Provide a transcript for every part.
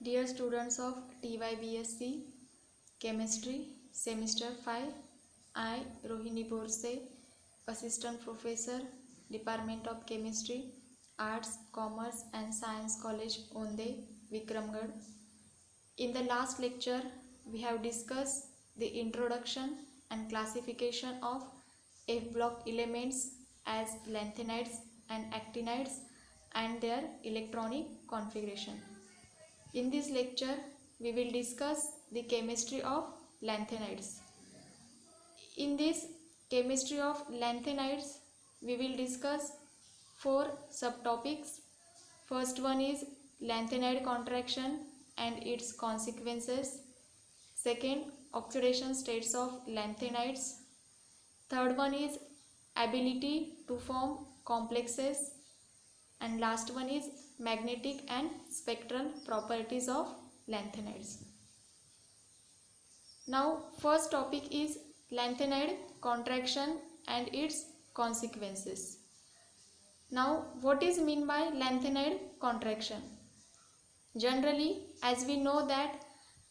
Dear students of TYBSc Chemistry Semester 5, I Rohini Borse, Assistant Professor, Department of Chemistry, Arts, Commerce and Science College, Onde, Vikramgarh. In the last lecture, we have discussed the introduction and classification of F block elements as lanthanides and actinides and their electronic configuration. In this lecture, we will discuss the chemistry of lanthanides. In this chemistry of lanthanides, we will discuss four subtopics. First one is lanthanide contraction and its consequences. Second, oxidation states of lanthanides. Third one is ability to form complexes. And last one is magnetic and spectral properties of lanthanides. Now first topic is lanthanide contraction and its consequences. Now what is mean by lanthanide contraction? Generally, as we know that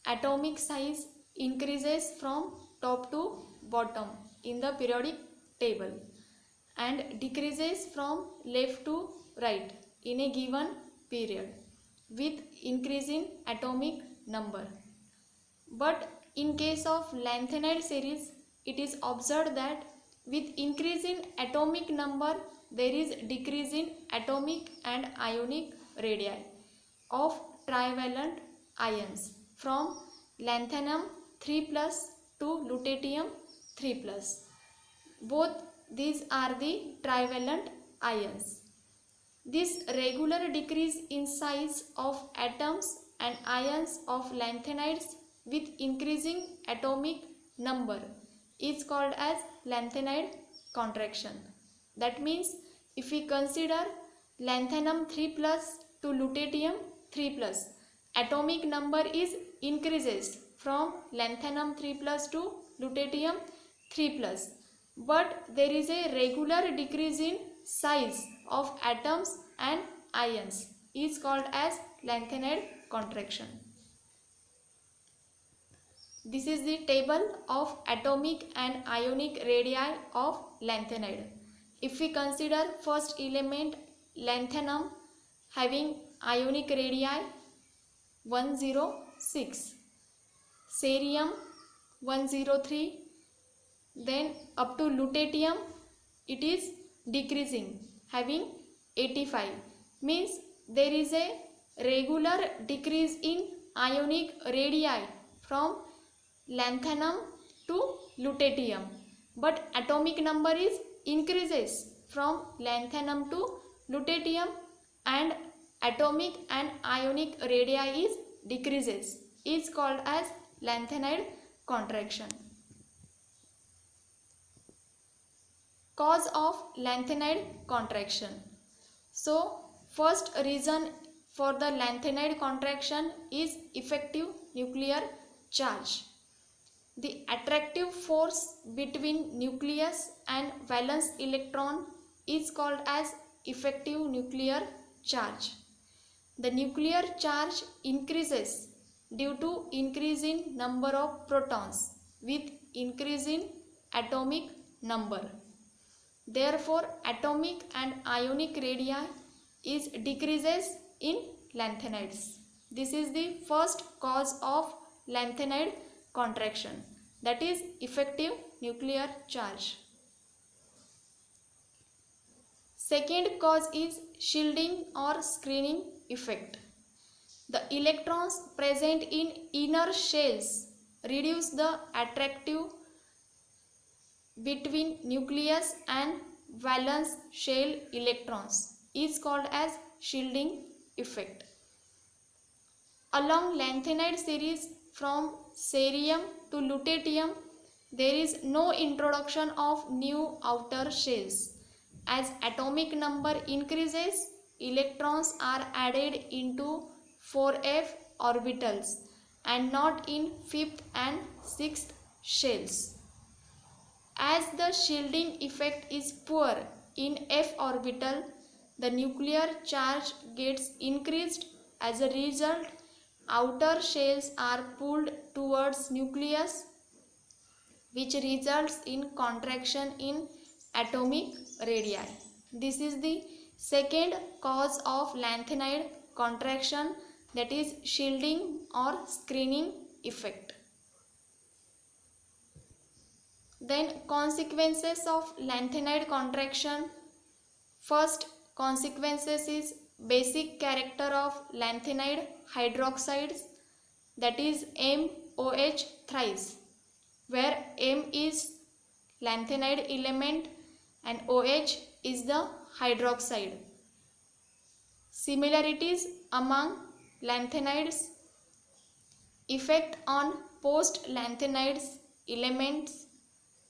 atomic size increases from top to bottom in the periodic table and decreases from left to right in a given period with increasing atomic number. But in case of lanthanide series, it is observed that with increase in atomic number, there is decrease in atomic and ionic radii of trivalent ions from lanthanum 3 plus to lutetium 3 plus. Both these are the trivalent ions. This regular decrease in size of atoms and ions of lanthanides with increasing atomic number is called as lanthanide contraction. That means if we consider lanthanum 3 plus to lutetium 3 plus, atomic number is increases from lanthanum 3 plus to lutetium 3 plus, but there is a regular decrease in size of atoms and ions is called as lanthanide contraction. This is the table of atomic and ionic radii of lanthanide. If we consider first element lanthanum having ionic radii 106, cerium 103, then up to lutetium it is decreasing having 85, means there is a regular decrease in ionic radii from lanthanum to lutetium, but atomic number is increases from lanthanum to lutetium and atomic and ionic radii is decreases is called as lanthanide contraction. Cause of lanthanide contraction. So first reason for the lanthanide contraction is effective nuclear charge. The attractive force between nucleus and valence electron is called as effective nuclear charge. The nuclear charge increases due to increase in number of protons with increase in atomic number. Therefore, atomic and ionic radii is decreases in lanthanides. This is the first cause of lanthanide contraction, that is effective nuclear charge. Second cause is shielding or screening effect. The electrons present in inner shells reduce the attractive between nucleus and valence shell electrons is called as shielding effect. Along lanthanide series from cerium to lutetium, there is no introduction of new outer shells. As atomic number increases, electrons are added into 4f orbitals and not in 5th and 6th shells. As the shielding effect is poor in f orbital, the nuclear charge gets increased. As a result, outer shells are pulled towards nucleus, which results in contraction in atomic radii. This is the second cause of lanthanide contraction, that is shielding or screening effect. Then consequences of lanthanide contraction. First consequences is basic character of lanthanide hydroxides, that is MOH thrice, where M is lanthanide element and OH is the hydroxide. Similarities among lanthanides. Effect on post-lanthanides elements.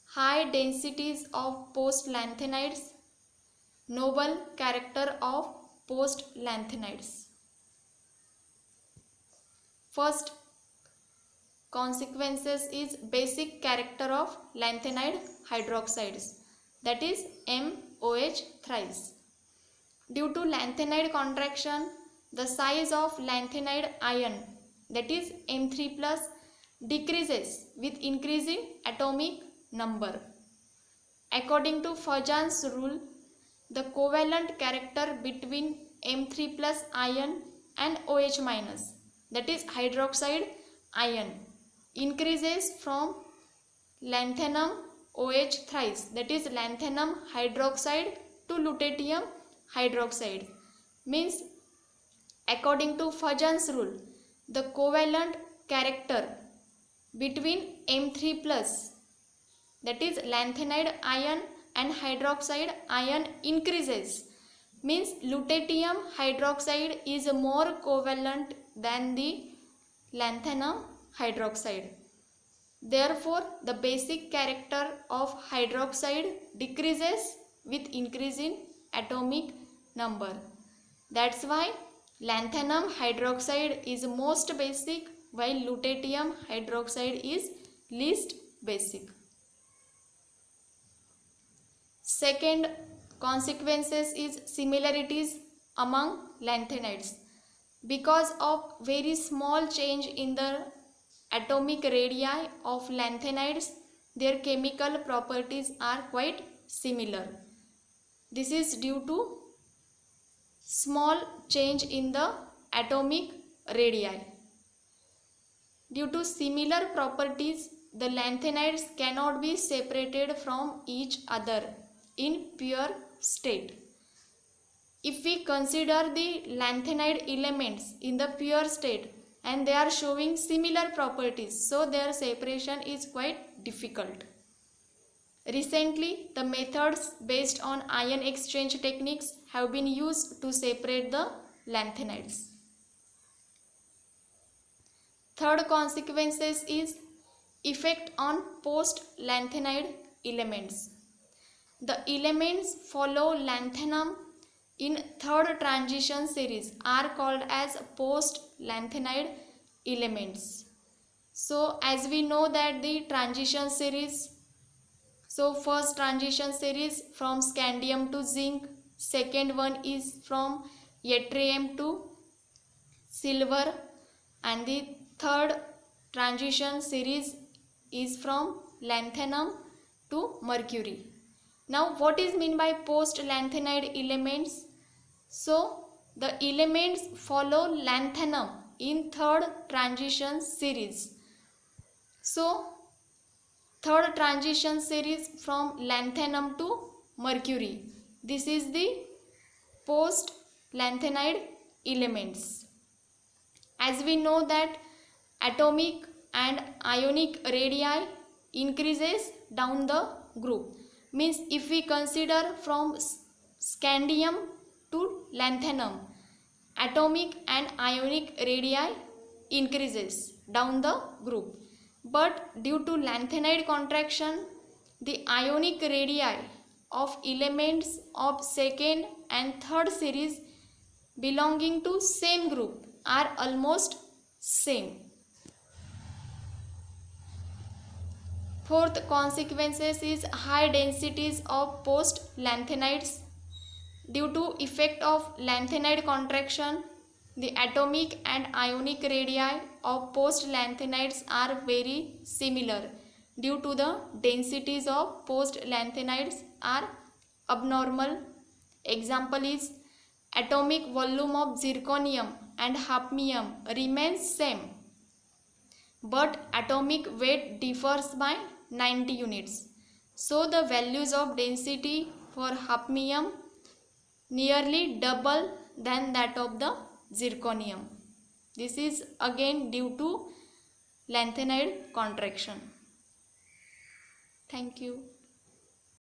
High densities of post-lanthanides. Noble character of post-lanthanides. First consequences is basic character of lanthanide hydroxides, that is MOH thrice. Due to lanthanide contraction, the size of lanthanide ion, that is M3 plus, decreases with increasing atomic number. According to Fajans rule, the covalent character between M3 plus ion and OH minus, that is hydroxide ion, increases from lanthanum OH thrice, that is lanthanum hydroxide, to lutetium hydroxide. Means according to Fajans rule, the covalent character between M3 plus, that is lanthanide ion, and hydroxide ion increases. Means lutetium hydroxide is more covalent than the lanthanum hydroxide. Therefore, the basic character of hydroxide decreases with increase in atomic number. That's why lanthanum hydroxide is most basic while lutetium hydroxide is least basic. Second consequences is similarities among lanthanides. Because of very small change in the atomic radii of lanthanides, their chemical properties are quite similar. This is due to small change in the atomic radii. Due to similar properties, the lanthanides cannot be separated from each other in pure state. If we consider the lanthanide elements in the pure state and they are showing similar properties, so their separation is quite difficult. Recently, the methods based on ion exchange techniques have been used to separate the lanthanides. Third consequences is effect on post-lanthanide elements. The elements follow lanthanum in third transition series are called as post-lanthanide elements. So as we know that the transition series, so first transition series from scandium to zinc, second one is from yttrium to silver, and the third transition series is from lanthanum to mercury. Now what is meant by post-lanthanide elements? So the elements follow lanthanum in third transition series. So third transition series from lanthanum to mercury. This is the post-lanthanide elements. As we know that atomic and ionic radii increases down the group. Means if we consider from scandium to lanthanum, atomic and ionic radii increases down the group. But due to lanthanide contraction, the ionic radii of elements of second and third series belonging to same group are almost same. Fourth consequences is high densities of post-lanthanides. Due to effect of lanthanide contraction, The atomic and ionic radii of post-lanthanides are very similar due to the densities of post-lanthanides are abnormal. Example is atomic volume of zirconium and hafnium remains same, but atomic weight differs by 90 units. So the values of density for hafnium nearly double than that of the zirconium. This is again due to lanthanide contraction. Thank you.